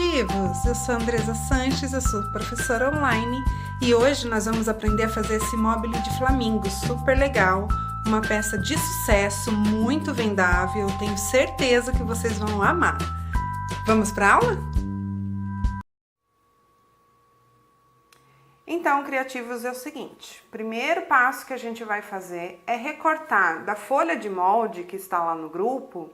criativos! Eu sou Andresa Sanches, eu sou professora online e hoje nós vamos aprender a fazer esse mobile de flamingo super legal, uma peça de sucesso, muito vendável, tenho certeza que vocês vão amar. Vamos para a aula? Então, criativos, é o seguinte, o primeiro passo que a gente vai fazer é recortar da folha de molde que está lá no grupo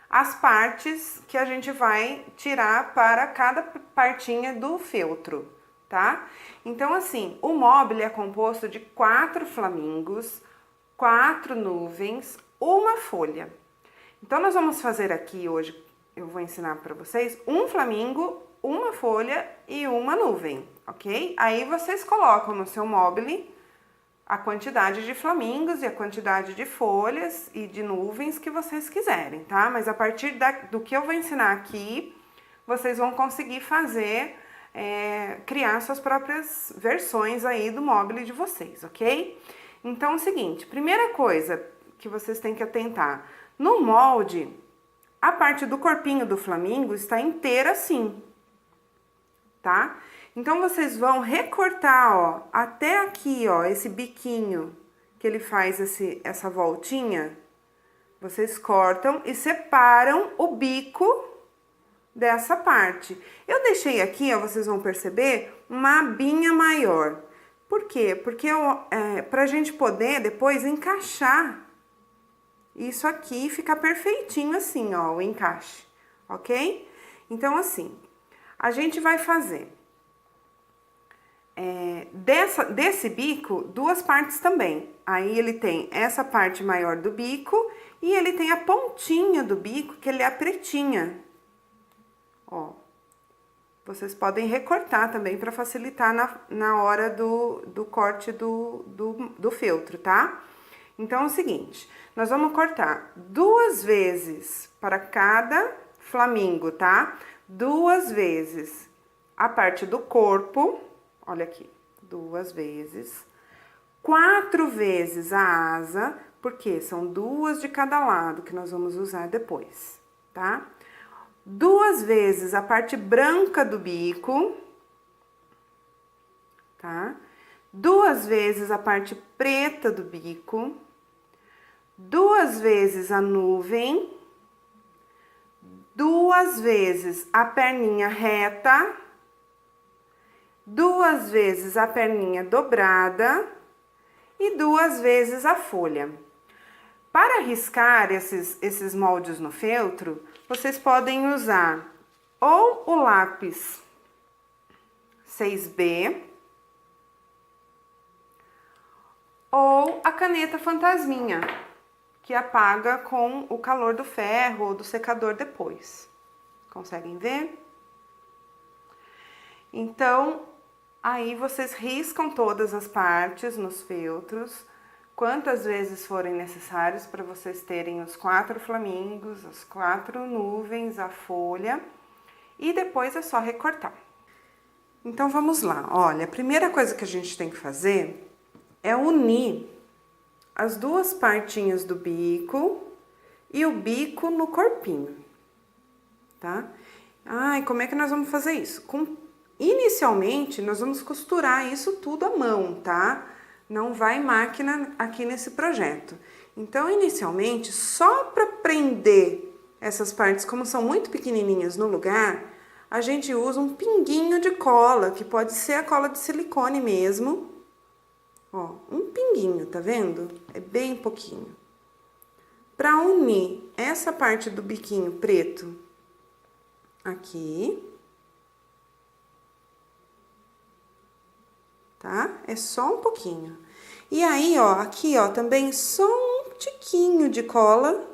as partes que a gente vai tirar para cada partinha do feltro, tá? Então, assim, o mobile é composto de 4 flamingos, 4 nuvens, uma folha. Então, nós vamos fazer aqui hoje, eu vou ensinar para vocês, um flamingo, uma folha e uma nuvem, ok? Aí vocês colocam no seu mobile a quantidade de flamingos e a quantidade de folhas e de nuvens que vocês quiserem, tá? Mas a partir do que eu vou ensinar aqui, vocês vão conseguir fazer, criar suas próprias versões aí do mobile de vocês, ok? Então é o seguinte, primeira coisa que vocês têm que atentar, no molde, a parte do corpinho do flamingo está inteira assim, tá? Então, vocês vão recortar, ó, até aqui, ó, esse biquinho que ele faz essa voltinha. Vocês cortam e separam o bico dessa parte. Eu deixei aqui, ó, vocês vão perceber, uma abinha maior. Por quê? Porque pra gente poder depois encaixar isso aqui e ficar perfeitinho assim, ó, o encaixe, ok? Então, assim, a gente vai fazer... desse bico, 2 partes também. Aí ele tem essa parte maior do bico e ele tem a pontinha do bico, que ele é a pretinha. Ó, vocês podem recortar também para facilitar na hora do corte do feltro, tá? Então é o seguinte, nós vamos cortar 2 vezes para cada flamingo, tá? 2 vezes a parte do corpo. Olha aqui, 2 vezes, 4 vezes a asa, porque são 2 de cada lado que nós vamos usar depois, tá? 2 vezes a parte branca do bico, tá? 2 vezes a parte preta do bico, 2 vezes a nuvem, 2 vezes a perninha reta, 2 vezes a perninha dobrada e 2 vezes a folha. Para riscar esses moldes no feltro, vocês podem usar ou o lápis 6B ou a caneta fantasminha, que apaga com o calor do ferro ou do secador depois. Conseguem ver? Então, aí vocês riscam todas as partes nos feltros, quantas vezes forem necessários para vocês terem os 4 flamingos, as 4 nuvens, a folha, e depois é só recortar. Então vamos lá, olha, a primeira coisa que a gente tem que fazer é unir as 2 partinhas do bico e o bico no corpinho, tá? Ai, como é que nós vamos fazer isso? Inicialmente, nós vamos costurar isso tudo à mão, tá? Não vai máquina aqui nesse projeto. Então, inicialmente, só para prender essas partes, como são muito pequenininhas no lugar, a gente usa um pinguinho de cola, que pode ser a cola de silicone mesmo. Ó, um pinguinho, tá vendo? É bem pouquinho. Para unir essa parte do biquinho preto aqui... tá? É só um pouquinho. E aí, ó, aqui, ó, também só um tiquinho de cola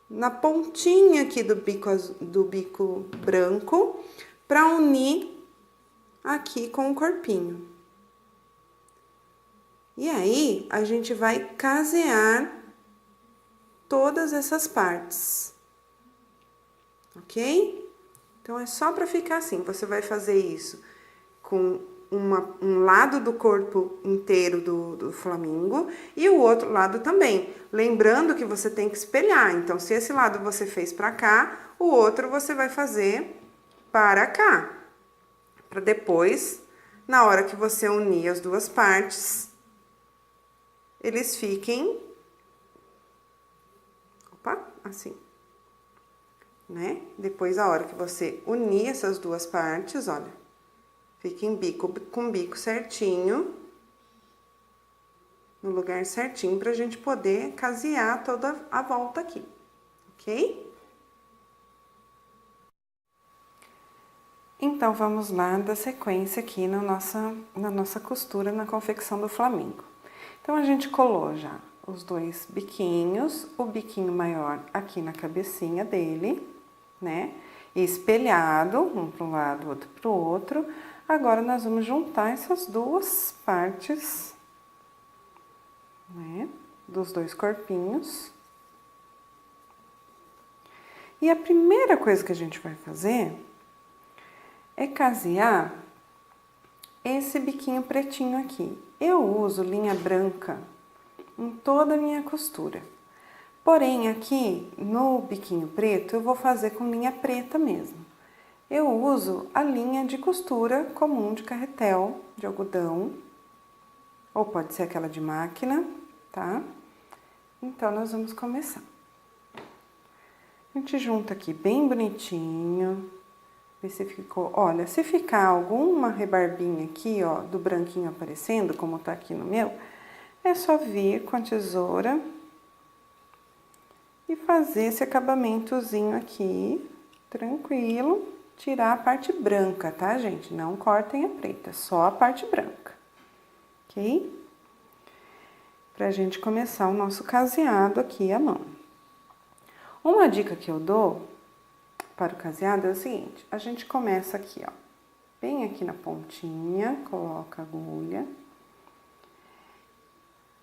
na pontinha aqui do bico branco para unir aqui com o corpinho. E aí, a gente vai casear todas essas partes, ok? Então, é só para ficar assim, você vai fazer isso com um lado do corpo inteiro do flamingo e o outro lado também. Lembrando que você tem que espelhar, então se esse lado você fez pra cá, o outro você vai fazer para cá. Para depois, na hora que você unir as duas partes, eles fiquem, assim, né? Depois, a hora que você unir essas duas partes, olha, fica em bico com bico certinho, no lugar certinho, pra gente poder casear toda a volta aqui, ok? Então, vamos lá da sequência aqui na nossa costura, na confecção do flamingo. Então, a gente colou já os dois biquinhos, o biquinho maior aqui na cabecinha dele, né? Espelhado, um para um lado, outro para o outro. Agora, nós vamos juntar essas duas partes, né? Dos dois corpinhos. E a primeira coisa que a gente vai fazer é casear esse biquinho pretinho aqui. Eu uso linha branca em toda a minha costura. Porém, aqui no biquinho preto, eu vou fazer com linha preta mesmo. Eu uso a linha de costura comum de carretel, de algodão, ou pode ser aquela de máquina, tá? Então, nós vamos começar. A gente junta aqui bem bonitinho. Ver se ficou, olha, se ficar alguma rebarbinha aqui, ó, do branquinho aparecendo, como tá aqui no meu, é só vir com a tesoura e fazer esse acabamentozinho aqui, tranquilo, tirar a parte branca, tá, gente? Não cortem a preta, só a parte branca, ok? Pra gente começar o nosso caseado aqui à mão. Uma dica que eu dou para o caseado é o seguinte, a gente começa aqui, ó, bem aqui na pontinha, coloca a agulha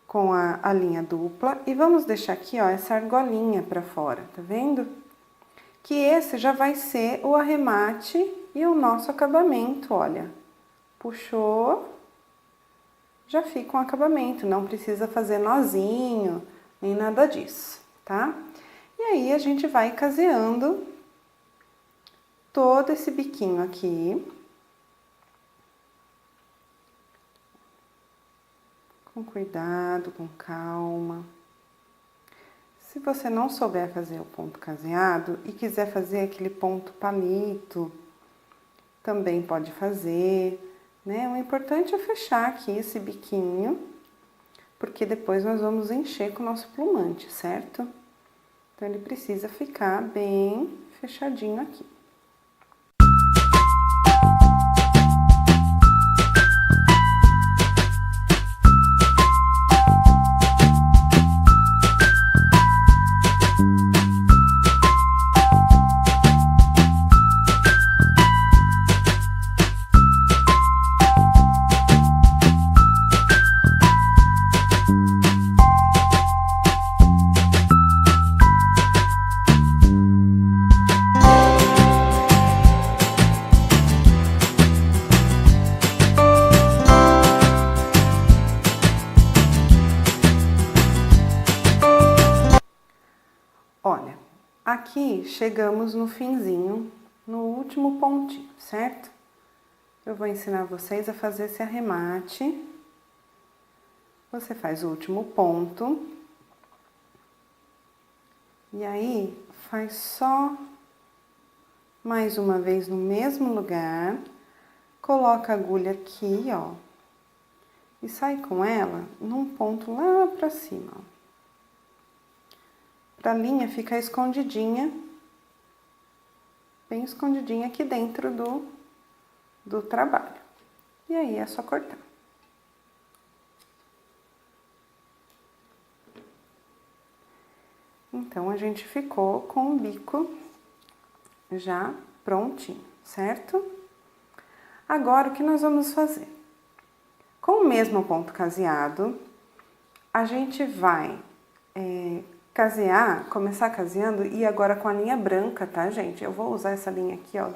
com a linha dupla e vamos deixar aqui, ó, essa argolinha para fora, tá vendo? Que esse já vai ser o arremate e o nosso acabamento, olha. Puxou, já fica um acabamento, não precisa fazer nozinho, nem nada disso, tá? E aí, a gente vai caseando todo esse biquinho aqui. Com cuidado, com calma. Se você não souber fazer o ponto caseado e quiser fazer aquele ponto palito, também pode fazer, né? O importante é fechar aqui esse biquinho, porque depois nós vamos encher com o nosso plumante, certo? Então, ele precisa ficar bem fechadinho aqui. Olha, aqui chegamos no finzinho, no último pontinho, certo? Eu vou ensinar vocês a fazer esse arremate. Você faz o último ponto. E aí, faz só mais uma vez no mesmo lugar. Coloca a agulha aqui, ó. E sai com ela num ponto lá pra cima, ó. Pra linha ficar escondidinha, bem escondidinha aqui dentro do trabalho. E aí, é só cortar. Então, a gente ficou com o bico já prontinho, certo? Agora, o que nós vamos fazer? Com o mesmo ponto caseado, a gente vai casear, começar caseando e agora com a linha branca, tá, gente? Eu vou usar essa linha aqui, ó,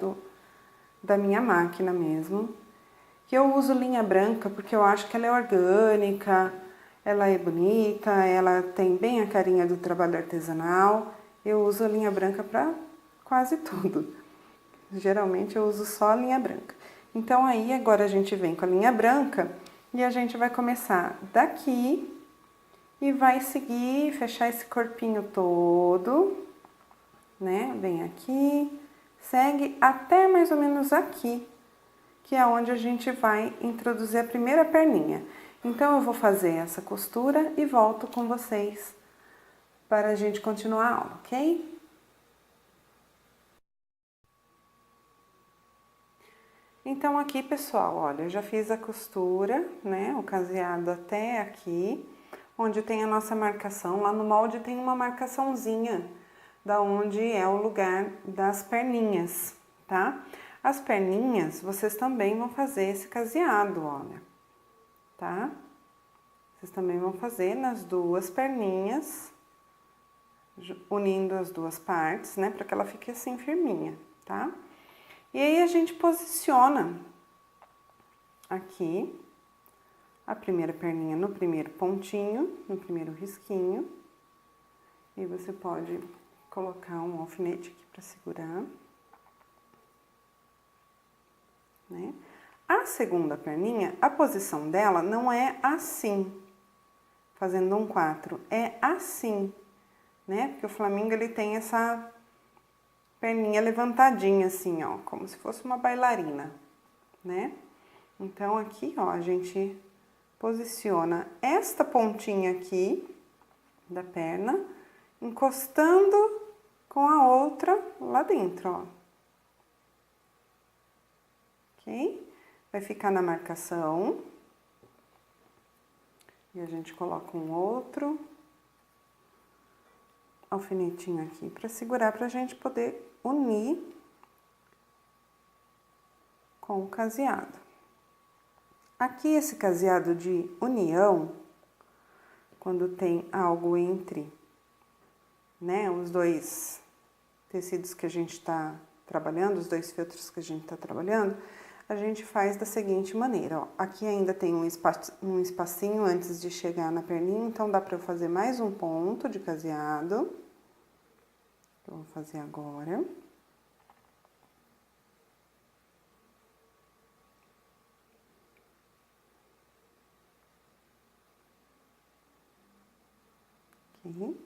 da minha máquina mesmo. Que eu uso linha branca porque eu acho que ela é orgânica, ela é bonita, ela tem bem a carinha do trabalho artesanal. Eu uso a linha branca pra quase tudo. Geralmente eu uso só a linha branca. Então aí agora a gente vem com a linha branca e a gente vai começar daqui e vai seguir, fechar esse corpinho todo, né? Vem aqui, segue até mais ou menos aqui, que é onde a gente vai introduzir a primeira perninha. Então eu vou fazer essa costura e volto com vocês para a gente continuar a aula, ok? Então aqui, pessoal, olha, eu já fiz a costura, né, o caseado até aqui, onde tem a nossa marcação. Lá no molde tem uma marcaçãozinha da onde é o lugar das perninhas, tá? As perninhas, vocês também vão fazer esse caseado, olha, tá? Vocês também vão fazer nas duas perninhas, unindo as duas partes, né, para que ela fique assim firminha, tá? E aí a gente posiciona aqui a primeira perninha no primeiro pontinho, no primeiro risquinho. E você pode colocar um alfinete aqui para segurar, né? A segunda perninha, a posição dela não é assim, fazendo um 4, é assim, né? Porque o flamingo ele tem essa perninha levantadinha assim, ó, como se fosse uma bailarina, né? Então aqui, ó, a gente posiciona esta pontinha aqui da perna, encostando com a outra lá dentro, ó. Ok? Vai ficar na marcação. E a gente coloca um outro alfinetinho aqui para segurar, pra gente poder unir com o caseado. Aqui esse caseado de união, quando tem algo entre, né, os dois tecidos que a gente está trabalhando, os dois feltros que a gente está trabalhando, a gente faz da seguinte maneira, ó. Aqui ainda tem um espacinho antes de chegar na perninha, então dá para eu fazer mais um ponto de caseado. Eu vou fazer agora. Aqui.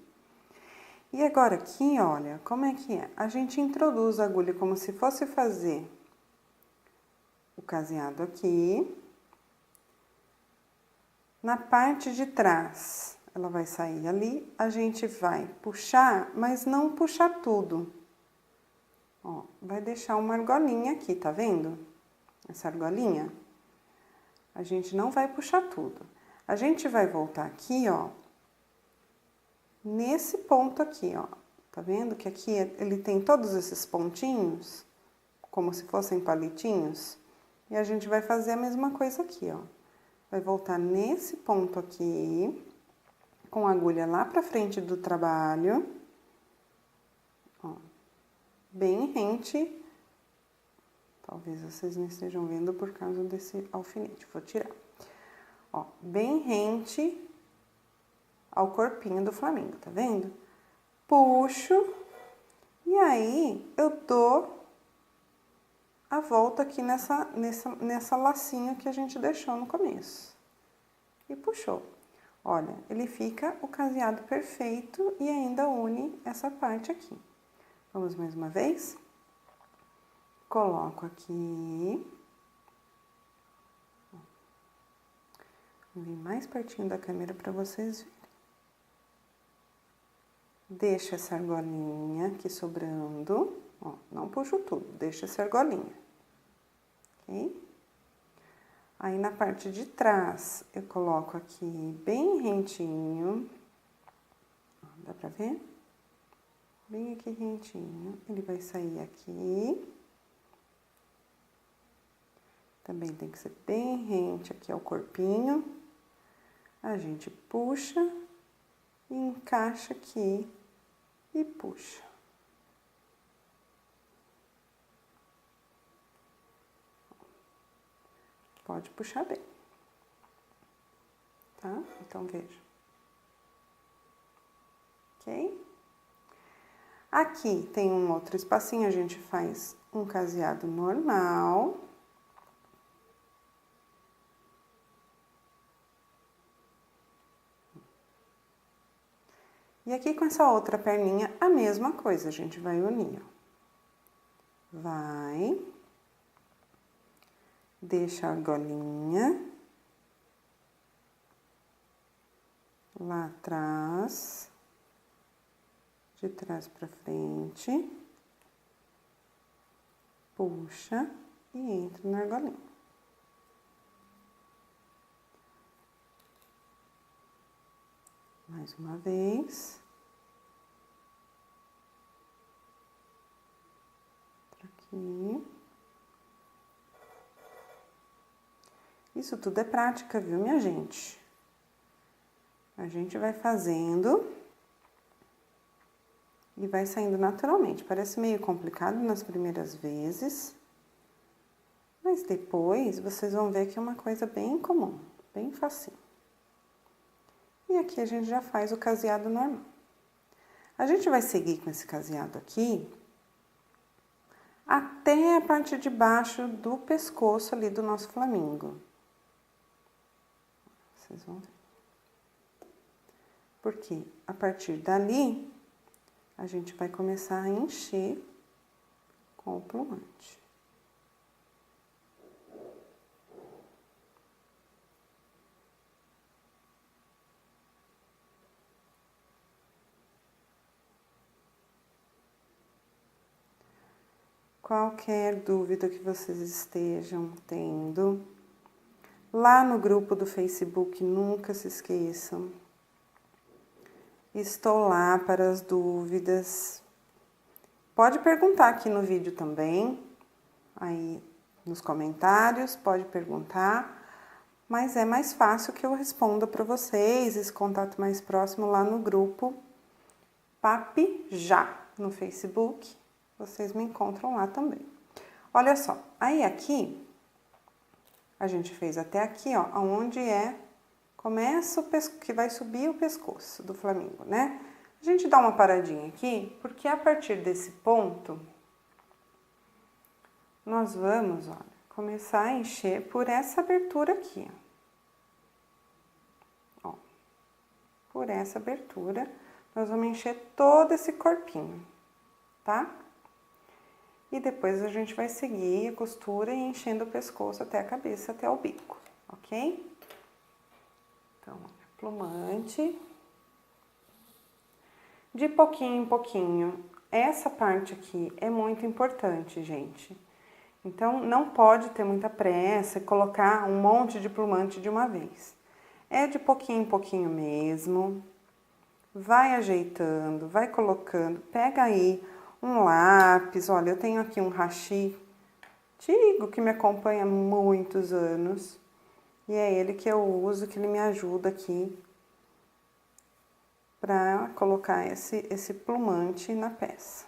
E agora aqui, olha, como é que é? A gente introduz a agulha como se fosse fazer o caseado aqui. Na parte de trás, ela vai sair ali, a gente vai puxar, mas não puxar tudo. Ó, vai deixar uma argolinha aqui, tá vendo? Essa argolinha. A gente não vai puxar tudo. A gente vai voltar aqui, ó, nesse ponto aqui, ó. Tá vendo que aqui ele tem todos esses pontinhos, como se fossem palitinhos? E a gente vai fazer a mesma coisa aqui, ó. Vai voltar nesse ponto aqui, com a agulha lá pra frente do trabalho, ó, bem rente. Talvez vocês não estejam vendo por causa desse alfinete, vou tirar. Ó, bem rente ao corpinho do flamingo, tá vendo? Puxo, e aí eu dou a volta aqui nessa lacinho que a gente deixou no começo. E puxou. Olha, ele fica o caseado perfeito e ainda une essa parte aqui. Vamos mais uma vez? Coloco aqui. Vou vir mais pertinho da câmera para vocês verem. Deixo essa argolinha aqui sobrando. Ó, não puxo tudo, deixo essa argolinha. Ok? Aí, na parte de trás, eu coloco aqui bem rentinho. Ó, dá pra ver? Bem aqui rentinho. Ele vai sair aqui. Também tem que ser bem rente aqui ao corpinho. A gente puxa e encaixa aqui e puxa. Pode puxar bem, tá? Então, veja. Ok? Aqui tem um outro espacinho, a gente faz um caseado normal. E aqui com essa outra perninha, a mesma coisa, a gente vai unir, ó. Vai, deixa a argolinha lá atrás, de trás pra frente, puxa e entra na argolinha. Mais uma vez. Aqui. Isso tudo é prática, viu, minha gente? A gente vai fazendo e vai saindo naturalmente. Parece meio complicado nas primeiras vezes, mas depois vocês vão ver que é uma coisa bem comum, bem facinho. E aqui a gente já faz o caseado normal. A gente vai seguir com esse caseado aqui até a parte de baixo do pescoço ali do nosso flamingo. Vocês vão ver. Porque a partir dali, a gente vai começar a encher com o plumante. Qualquer dúvida que vocês estejam tendo, lá no grupo do Facebook, nunca se esqueçam. Estou lá para as dúvidas. Pode perguntar aqui no vídeo também, aí nos comentários, pode perguntar, mas é mais fácil que eu responda para vocês, esse contato mais próximo lá no grupo Papi Já, no Facebook. Vocês me encontram lá também. Olha só, aí aqui, a gente fez até aqui, ó, onde começa o pescoço, que vai subir o pescoço do flamingo, né? A gente dá uma paradinha aqui, porque a partir desse ponto, nós vamos, olha, começar a encher por essa abertura aqui, ó. Por essa abertura, nós vamos encher todo esse corpinho, tá? E depois a gente vai seguir a costura e enchendo o pescoço até a cabeça, até o bico, ok? Então, plumante. De pouquinho em pouquinho. Essa parte aqui é muito importante, gente. Então, não pode ter muita pressa e colocar um monte de plumante de uma vez. É de pouquinho em pouquinho mesmo. Vai ajeitando, vai colocando. Pega aí um lápis, olha, eu tenho aqui um hashi antigo que me acompanha há muitos anos. E é ele que eu uso, que ele me ajuda aqui para colocar esse plumante na peça.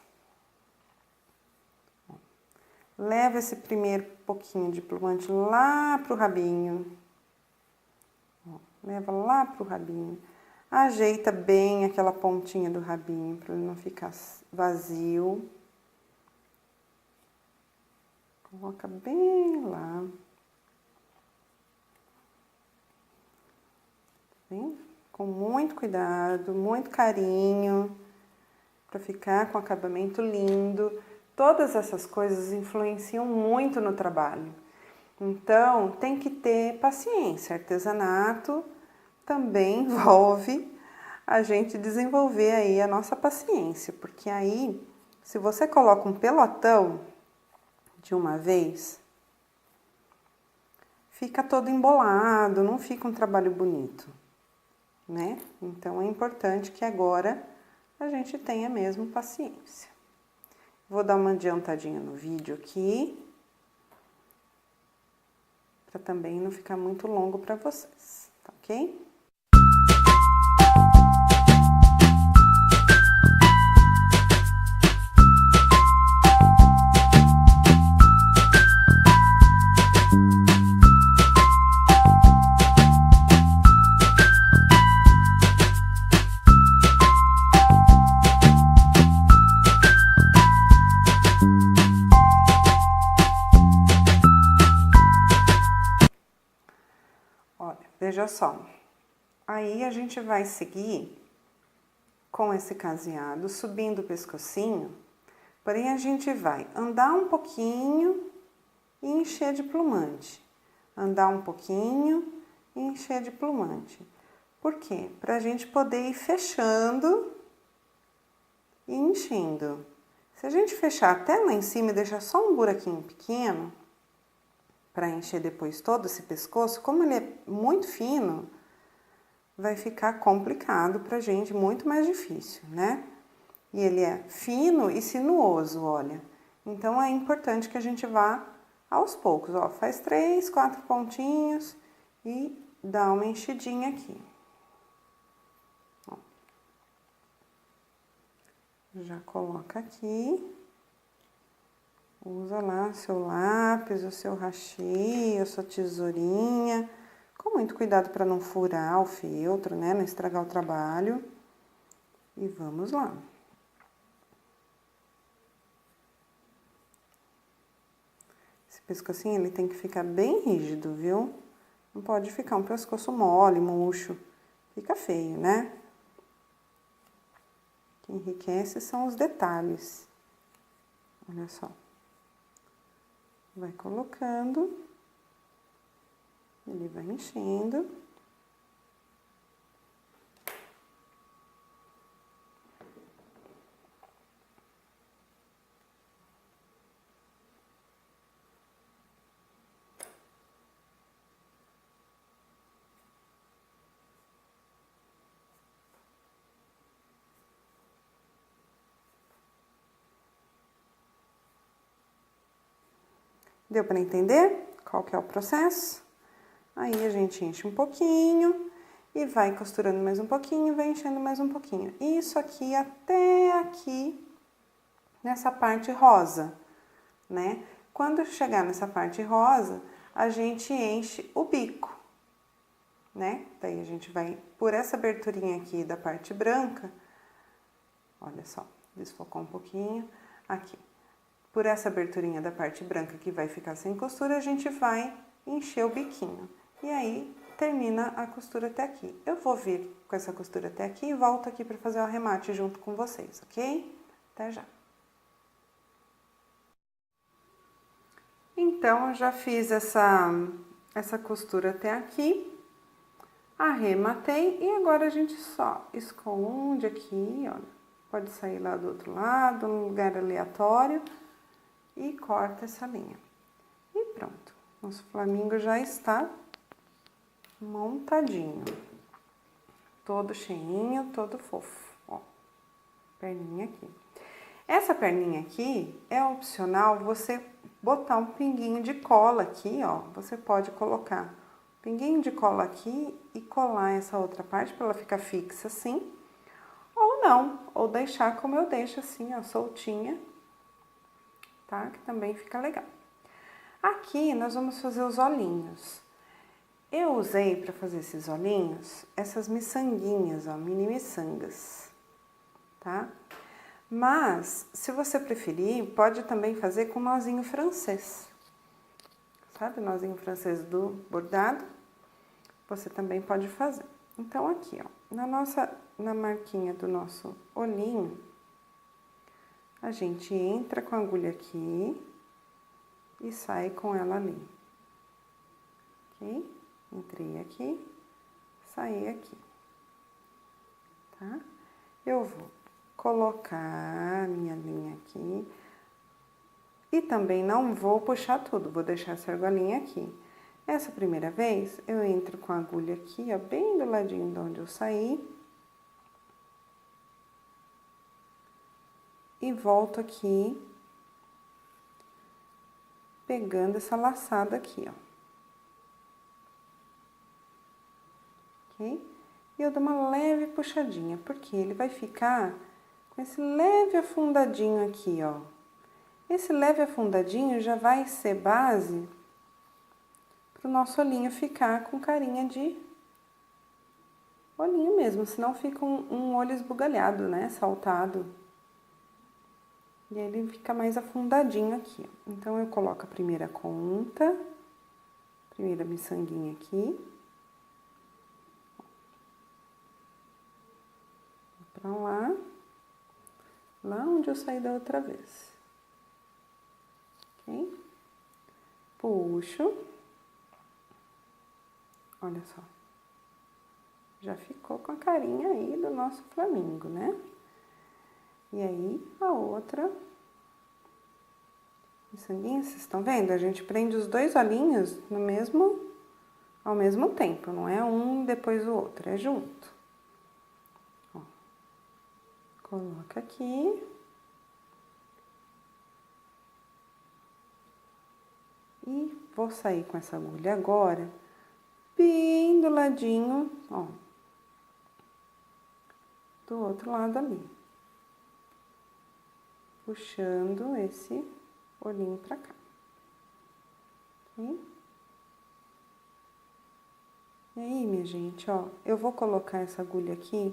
Leva esse primeiro pouquinho de plumante lá pro rabinho. Leva lá pro rabinho. Ajeita bem aquela pontinha do rabinho para ele não ficar vazio. Coloca bem lá. Bem, com muito cuidado, muito carinho, para ficar com acabamento lindo. Todas essas coisas influenciam muito no trabalho. Então, tem que ter paciência. Artesanato também envolve a gente desenvolver aí a nossa paciência, porque aí, se você coloca um pelotão de uma vez, fica todo embolado, não fica um trabalho bonito, né? Então, é importante que agora a gente tenha mesmo paciência. Vou dar uma adiantadinha no vídeo aqui, para também não ficar muito longo para vocês, tá ok? veja só. Aí a gente vai seguir com esse caseado, subindo o pescocinho, porém a gente vai andar um pouquinho e encher de plumante. Andar um pouquinho e encher de plumante. Por quê? Para a gente poder ir fechando e enchendo. Se a gente fechar até lá em cima e deixar só um buraquinho pequeno, para encher depois todo esse pescoço, como ele é muito fino, vai ficar complicado pra gente, muito mais difícil, né? E ele é fino e sinuoso, olha. Então é importante que a gente vá aos poucos, ó. Faz 3, 4 pontinhos e dá uma enchidinha aqui. Ó. Já coloca aqui. Usa lá seu lápis, o seu hashi, a sua tesourinha. Com muito cuidado para não furar o feltro, né? Não estragar o trabalho. E vamos lá. Esse pescocinho, ele tem que ficar bem rígido, viu? Não pode ficar um pescoço mole, murcho. Fica feio, né? O que enriquece são os detalhes. Olha só. Vai colocando. Ele vai enchendo. Deu para entender qual que é o processo? Aí a gente enche um pouquinho e vai costurando mais um pouquinho, vai enchendo mais um pouquinho. Isso aqui até aqui, nessa parte rosa, né? Quando chegar nessa parte rosa, a gente enche o bico, né? Daí a gente vai por essa aberturinha aqui da parte branca, olha só, desfocou um pouquinho, aqui. Por essa aberturinha da parte branca que vai ficar sem costura, a gente vai encher o biquinho. E aí, termina a costura até aqui. Eu vou vir com essa costura até aqui e volto aqui para fazer o arremate junto com vocês, ok? Até já! Então, eu já fiz essa costura até aqui. Arrematei e agora a gente só esconde aqui, olha. Pode sair lá do outro lado, num lugar aleatório. E corta essa linha. E pronto. Nosso flamingo já está montadinho. Todo cheinho, todo fofo. Ó, perninha aqui. Essa perninha aqui é opcional você botar um pinguinho de cola aqui, ó. Você pode colocar um pinguinho de cola aqui e colar essa outra parte para ela ficar fixa assim. Ou não, ou deixar como eu deixo assim, ó, soltinha. Tá? Que também fica legal. Aqui nós vamos fazer os olhinhos. Eu usei para fazer esses olhinhos essas miçanguinhas, ó, mini miçangas, tá? Mas, se você preferir, pode também fazer com nozinho francês. Sabe o nozinho francês do bordado? Você também pode fazer. Então, aqui, ó, na marquinha do nosso olhinho, a gente entra com a agulha aqui e sai com ela ali, ok? Entrei aqui, saí aqui, tá? Eu vou colocar a minha linha aqui e também não vou puxar tudo, vou deixar essa argolinha aqui. Essa primeira vez, eu entro com a agulha aqui, ó, bem do ladinho de onde eu saí. E volto aqui, pegando essa laçada aqui, ó. Ok? E eu dou uma leve puxadinha, porque ele vai ficar com esse leve afundadinho aqui, ó. Esse leve afundadinho já vai ser base pro nosso olhinho ficar com carinha de olhinho mesmo, senão fica um olho esbugalhado, né? Saltado. E ele fica mais afundadinho aqui, ó. Então, eu coloco a primeira conta, primeira miçanguinha aqui. pra lá onde eu saí da outra vez, ok? Puxo, olha só, já ficou com a carinha aí do nosso flamingo, né? E aí, a outra miçanguinha, vocês estão vendo? A gente prende os dois olhinhos ao mesmo tempo, não é um depois do outro, é junto. Ó, coloca aqui. E vou sair com essa agulha agora, bem do ladinho, ó, do outro lado ali. Puxando esse olhinho pra cá. Ok? E aí, minha gente, ó, eu vou colocar essa agulha aqui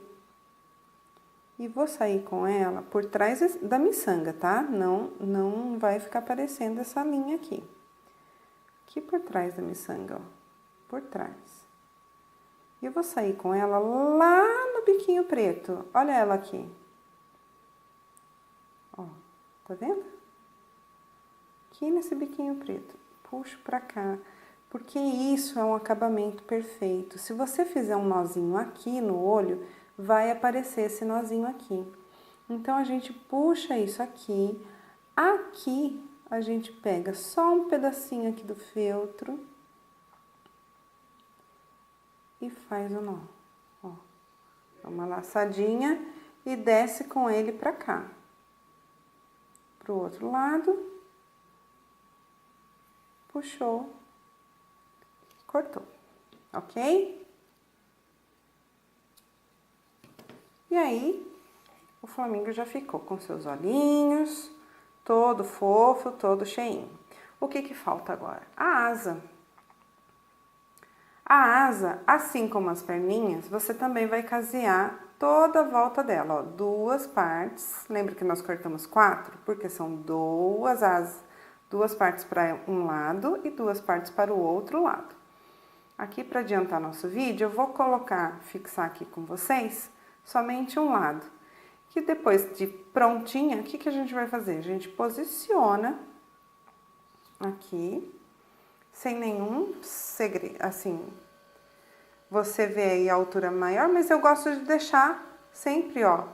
e vou sair com ela por trás da miçanga, tá? Não vai ficar aparecendo essa linha aqui. Aqui por trás da miçanga, ó, por trás. E eu vou sair com ela lá no biquinho preto. Olha ela aqui. Ó, tá vendo? Aqui nesse biquinho preto. Puxo pra cá, porque isso é um acabamento perfeito. Se você fizer um nozinho aqui no olho, vai aparecer esse nozinho aqui. Então, a gente puxa isso aqui. Aqui, a gente pega só um pedacinho aqui do feltro e faz o nó. Ó, dá uma laçadinha e desce com ele pra cá. Pro outro lado, puxou, cortou, ok? E aí, o flamingo já ficou com seus olhinhos, todo fofo, todo cheinho. O que que falta agora? A asa. A asa, assim como as perninhas, você também vai casear toda a volta dela, ó, 2 partes. Lembra que nós cortamos 4? Porque são 2 asas, 2 partes para um lado e 2 partes para o outro lado. Aqui, para adiantar nosso vídeo, eu vou fixar aqui com vocês, somente um lado. Que depois de prontinha, o que que a gente vai fazer? A gente posiciona aqui, sem nenhum segredo, assim, você vê aí a altura maior, mas eu gosto de deixar sempre, ó,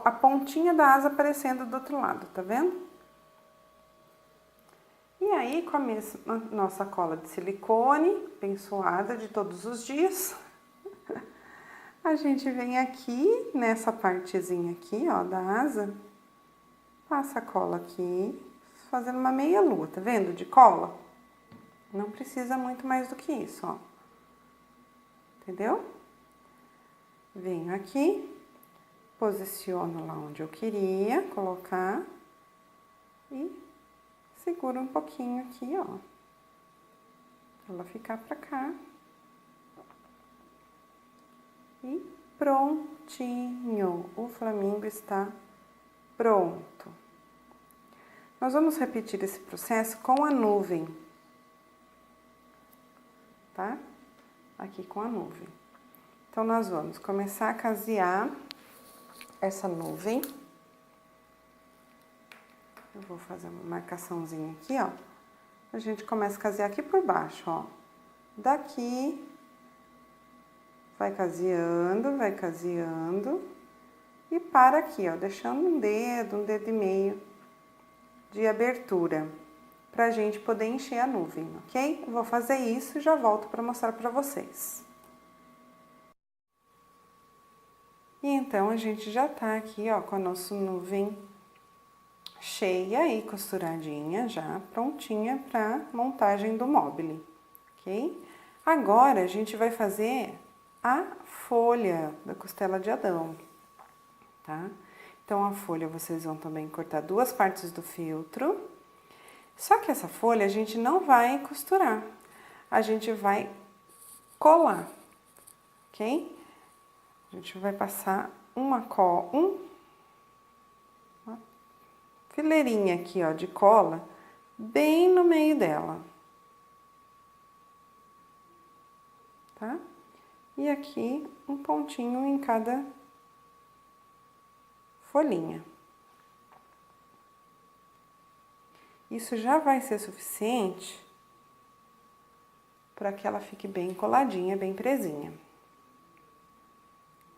a pontinha da asa aparecendo do outro lado, tá vendo? E aí, com a nossa cola de silicone, bem suada de todos os dias, a gente vem aqui, nessa partezinha aqui, ó, da asa, passa a cola aqui, fazendo uma meia lua, tá vendo? De cola. Não precisa muito mais do que isso, ó. Entendeu? Venho aqui, posiciono lá onde eu queria colocar e seguro um pouquinho aqui, ó, pra ela ficar pra cá. E prontinho, o flamingo está pronto. Nós vamos repetir esse processo com a nuvem, tá? Aqui com a nuvem. Então, nós vamos começar a casear essa nuvem. Eu vou fazer uma marcaçãozinha aqui, ó. A gente começa a casear aqui por baixo, ó. Daqui, vai caseando e para aqui, ó, deixando um dedo e meio de abertura pra gente poder encher a nuvem, ok? Eu vou fazer isso e já volto para mostrar para vocês. E então, a gente já tá aqui, ó, com a nossa nuvem cheia e costuradinha já, prontinha para montagem do mobile, ok? Agora, a gente vai fazer a folha da costela de Adão, tá? Então, a folha vocês vão também cortar 2 partes do feltro, só que essa folha a gente não vai costurar, a gente vai colar, ok? A gente vai passar uma fileirinha aqui, ó, de cola, bem no meio dela, tá? E aqui um pontinho em cada folhinha. Isso já vai ser suficiente para que ela fique bem coladinha, bem presinha.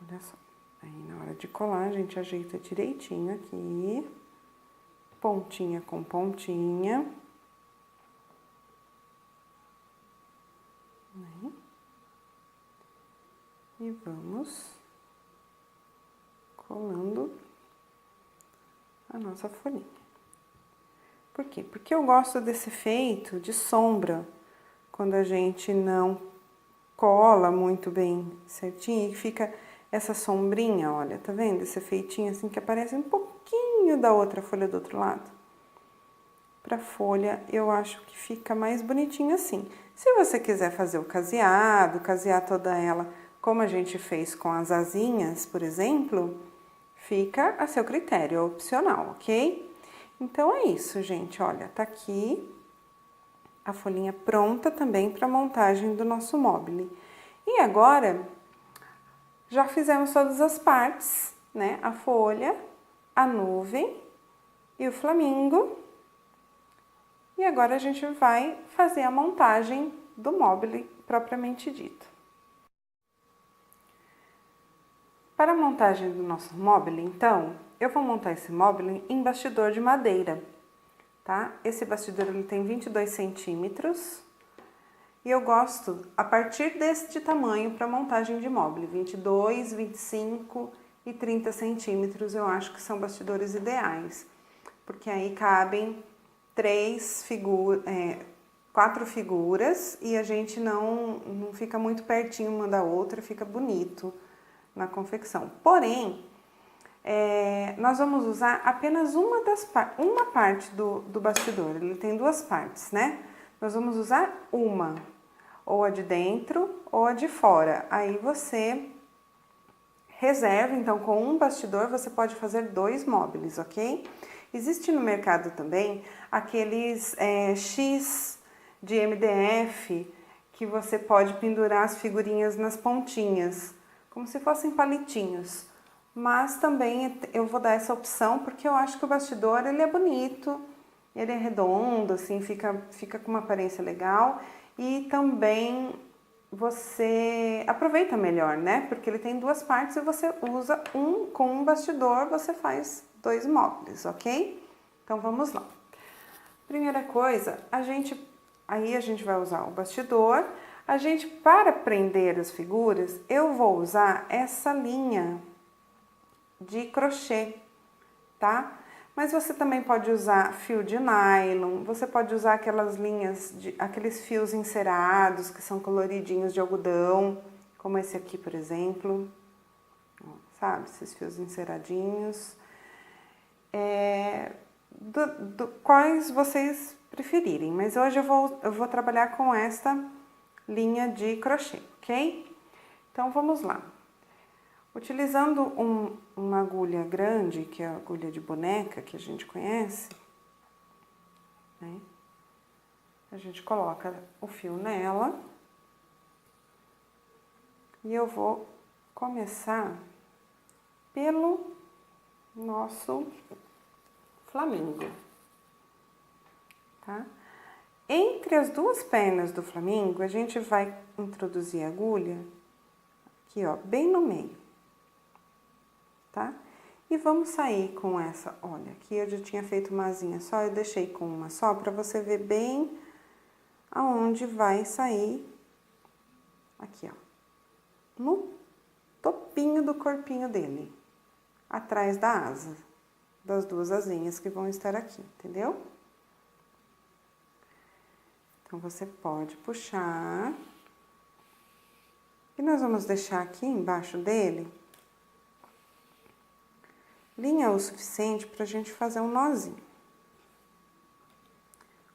Olha só. Aí, na hora de colar, a gente ajeita direitinho aqui. Pontinha com pontinha. Aí. E vamos colando a nossa folhinha. Por quê? Porque eu gosto desse efeito de sombra, quando a gente não cola muito bem certinho e fica essa sombrinha, olha, tá vendo? Esse efeitinho assim que aparece um pouquinho da outra folha do outro lado. Pra folha, eu acho que fica mais bonitinho assim. Se você quiser fazer o casear toda ela, como a gente fez com as asinhas, por exemplo, fica a seu critério, é opcional, ok? Então é isso, gente, olha, tá aqui a folhinha pronta também para montagem do nosso mobile. E agora, já fizemos todas as partes, né? A folha, a nuvem e o flamingo. E agora a gente vai fazer a montagem do mobile propriamente dito. Para a montagem do nosso mobile, então, eu vou montar esse mobile em bastidor de madeira, tá? Esse bastidor ele tem 22 centímetros e eu gosto a partir deste tamanho para montagem de mobile, 22, 25 e 30 centímetros eu acho que são bastidores ideais, porque aí cabem 4 figuras e a gente não fica muito pertinho uma da outra, fica bonito na confecção. Porém, nós vamos usar apenas uma parte do bastidor, ele tem duas partes, né? Nós vamos usar uma, ou a de dentro ou a de fora. Aí você reserva, então com um bastidor você pode fazer 2 móveis, ok? Existe no mercado também aqueles X de MDF que você pode pendurar as figurinhas nas pontinhas, como se fossem palitinhos. Mas também eu vou dar essa opção porque eu acho que o bastidor ele é bonito, ele é redondo, assim, fica com uma aparência legal e também você aproveita melhor, né? Porque ele tem 2 partes e você usa com um bastidor, você faz 2 móveis, ok? Então vamos lá. Primeira coisa, aí a gente vai usar o bastidor. Para prender as figuras, eu vou usar essa linha de crochê, tá? Mas você também pode usar fio de nylon, você pode usar aquelas aqueles fios encerados que são coloridinhos de algodão, como esse aqui, por exemplo. Sabe, esses fios enceradinhos. Quais vocês preferirem, mas hoje eu vou trabalhar com esta linha de crochê, ok? Então vamos lá. Utilizando uma agulha grande, que é a agulha de boneca, que a gente conhece, né? A gente coloca o fio nela e eu vou começar pelo nosso flamingo, tá? Entre as 2 pernas do flamingo, a gente vai introduzir a agulha aqui, ó, bem no meio, tá? E vamos sair com essa, olha, aqui eu já tinha feito uma asinha só, eu deixei com uma só para você ver bem aonde vai sair, aqui, ó, no topinho do corpinho dele, atrás da asa, das 2 asinhas que vão estar aqui, entendeu? Então, você pode puxar. E nós vamos deixar aqui embaixo dele linha o suficiente para a gente fazer um nozinho.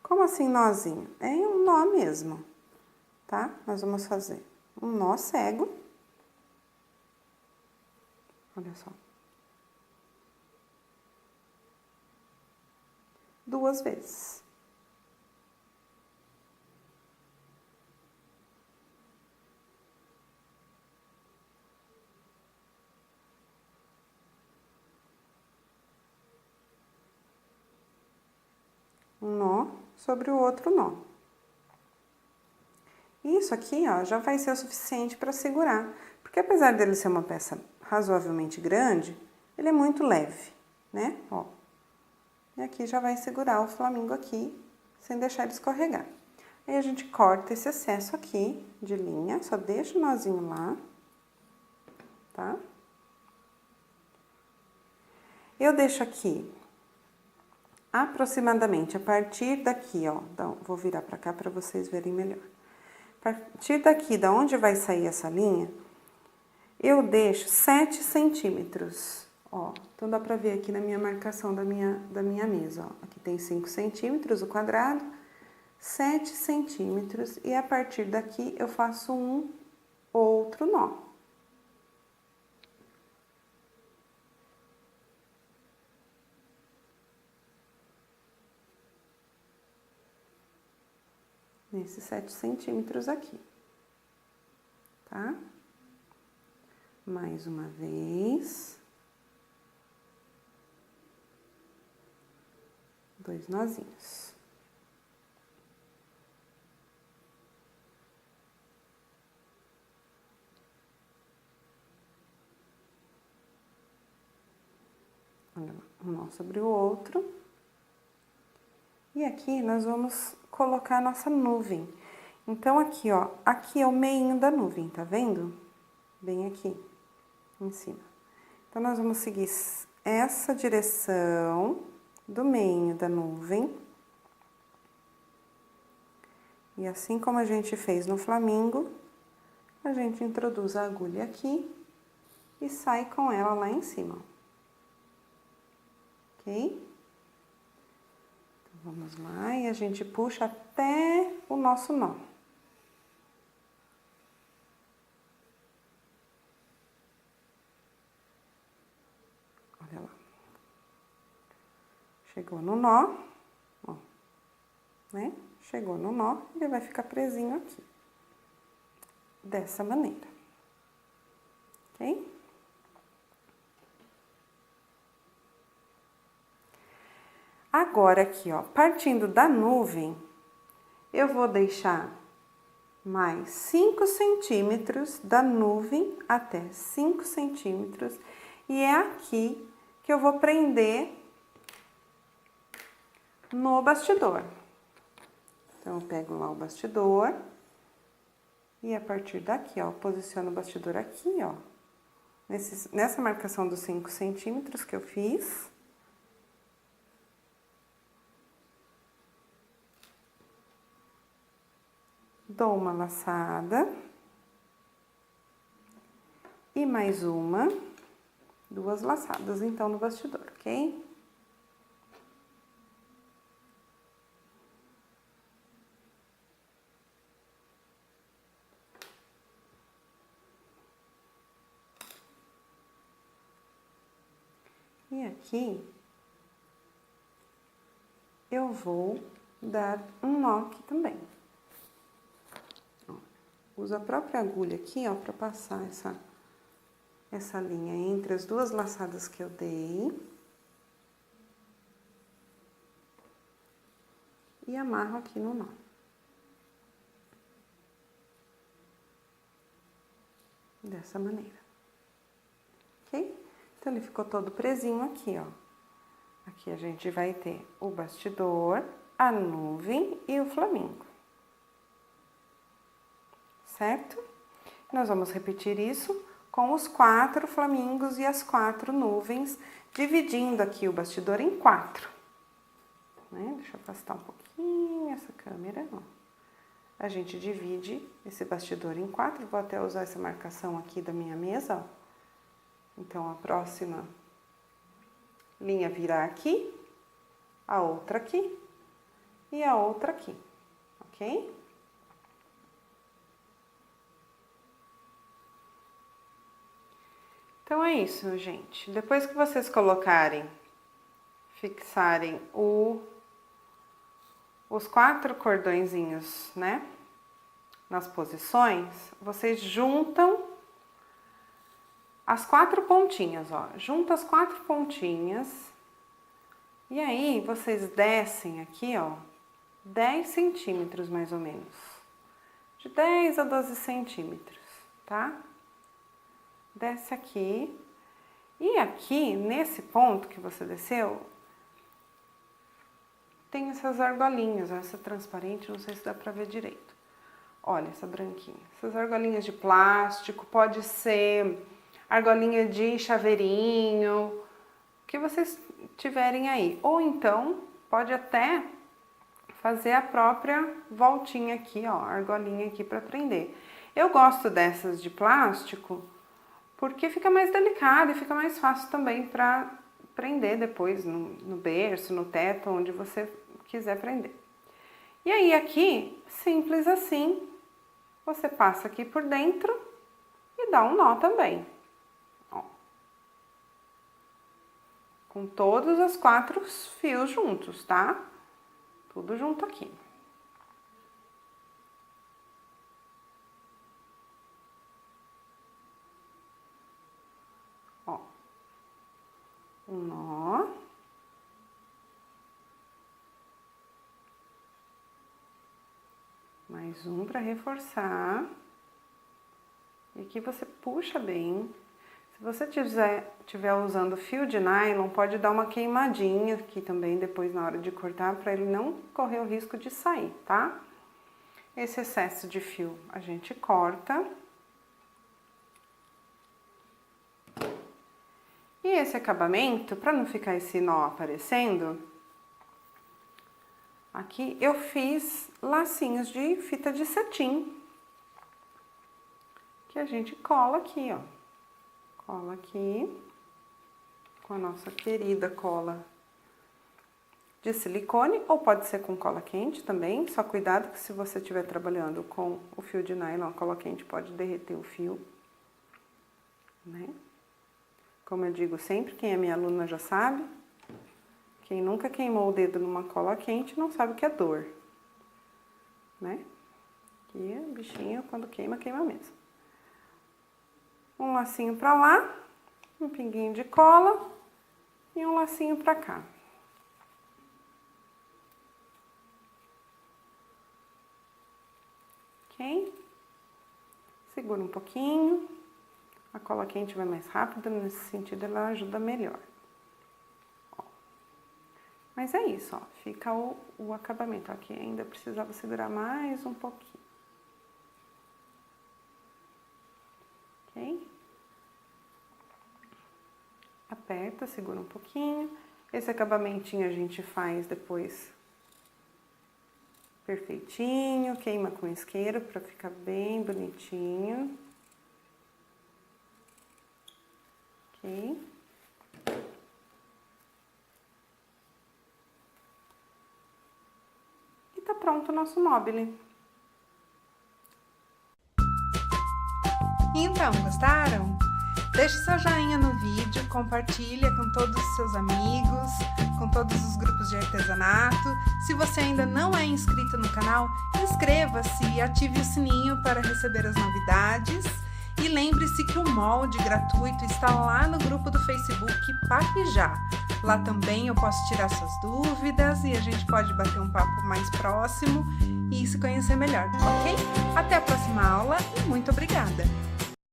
Como assim nozinho? É um nó mesmo, tá? Nós vamos fazer um nó cego. Olha só. 2 vezes. um nó sobre o outro nó. Isso aqui, ó, já vai ser o suficiente para segurar, porque apesar dele ser uma peça razoavelmente grande, ele é muito leve, né? Ó. E aqui já vai segurar o flamingo aqui, sem deixar ele escorregar. Aí a gente corta esse excesso aqui de linha, só deixa o nozinho lá, tá? Eu deixo aqui aproximadamente a partir daqui, ó, então, vou virar pra cá pra vocês verem melhor. A partir daqui, da onde vai sair essa linha, eu deixo 7 centímetros, ó. Então, dá pra ver aqui na minha marcação da minha mesa, ó. Aqui tem 5 centímetros o quadrado, 7 centímetros, e a partir daqui eu faço um outro nó. Nesses 7 centímetros aqui, tá? Mais uma vez. 2 nozinhos. Olha lá, um nó sobre o outro. E aqui nós vamos colocar a nossa nuvem. Então, aqui, ó, aqui é o meinho da nuvem, tá vendo? Bem aqui, em cima. Então, nós vamos seguir essa direção do meinho da nuvem. E assim como a gente fez no flamingo, a gente introduz a agulha aqui e sai com ela lá em cima. Ok? Vamos lá, e a gente puxa até o nosso nó. Olha lá. Chegou no nó, ó, né? Chegou no nó, ele vai ficar presinho aqui. Dessa maneira. Ok? Agora aqui, ó, partindo da nuvem, eu vou deixar mais 5 centímetros da nuvem até 5 centímetros. E é aqui que eu vou prender no bastidor. Então, eu pego lá o bastidor e a partir daqui, ó, posiciono o bastidor aqui, ó. Nessa marcação dos 5 centímetros que eu fiz. Dou uma laçada. E mais uma, 2 laçadas, então, no bastidor, ok? E aqui, eu vou dar um nó aqui também. Ó, uso a própria agulha aqui, ó, pra passar essa linha entre as 2 laçadas que eu dei. E amarro aqui no nó. Dessa maneira. Ok? Então, ele ficou todo presinho aqui, ó. Aqui a gente vai ter o bastidor, a nuvem e o flamingo. Certo? Nós vamos repetir isso com os 4 flamingos e as 4 nuvens, dividindo aqui o bastidor em 4. Né? Deixa eu afastar um pouquinho essa câmera, ó. A gente divide esse bastidor em 4, vou até usar essa marcação aqui da minha mesa, ó. Então, a próxima linha virá aqui, a outra aqui e a outra aqui, ok? Então, é isso, gente. Depois que vocês fixarem os 4 cordõezinhos, né, nas posições, vocês juntam as 4 pontinhas, ó. Junta as 4 pontinhas E aí, vocês descem aqui, ó, 10 centímetros mais ou menos. De 10 a 12 centímetros, tá? Desce aqui. E aqui, nesse ponto que você desceu, tem essas argolinhas, essa transparente, não sei se dá pra ver direito. Olha essa branquinha. Essas argolinhas de plástico, pode ser argolinha de chaveirinho, o que vocês tiverem aí. Ou então, pode até fazer a própria voltinha aqui, ó, argolinha aqui pra prender. Eu gosto dessas de plástico porque fica mais delicado e fica mais fácil também pra prender depois no berço, no teto, onde você quiser prender. E aí aqui, simples assim, você passa aqui por dentro e dá um nó também. Ó. Com todos os 4 fios juntos, tá? Tudo junto aqui. Ó. Um nó. Mais um para reforçar. E aqui você puxa bem. Se você estiver usando fio de nylon, pode dar uma queimadinha aqui também depois na hora de cortar, para ele não correr o risco de sair, tá? Esse excesso de fio a gente corta. E esse acabamento, para não ficar esse nó aparecendo, aqui eu fiz lacinhos de fita de cetim, que a gente cola aqui, ó. Cola aqui, com a nossa querida cola de silicone, ou pode ser com cola quente também, só cuidado que se você estiver trabalhando com o fio de nylon, a cola quente pode derreter o fio, né? Como eu digo sempre, quem é minha aluna já sabe, quem nunca queimou o dedo numa cola quente não sabe o que é dor, né? E o bichinho, quando queima, queima mesmo. Um lacinho pra lá, um pinguinho de cola e um lacinho pra cá. Ok? Segura um pouquinho. A cola quente vai mais rápido, nesse sentido ela ajuda melhor. Ó. Mas é isso, ó. Fica o acabamento. Aqui ainda precisava segurar mais um pouquinho. Ok? Aperta, segura um pouquinho. Esse acabamentinho a gente faz depois perfeitinho, queima com isqueiro para ficar bem bonitinho. Ok? E tá pronto o nosso mobile. Então, gostaram? Deixe seu joinha no vídeo, compartilha com todos os seus amigos, com todos os grupos de artesanato. Se você ainda não é inscrito no canal, inscreva-se e ative o sininho para receber as novidades. E lembre-se que o molde gratuito está lá no grupo do Facebook Papijá. Lá também eu posso tirar suas dúvidas e a gente pode bater um papo mais próximo e se conhecer melhor, ok? Até a próxima aula e muito obrigada!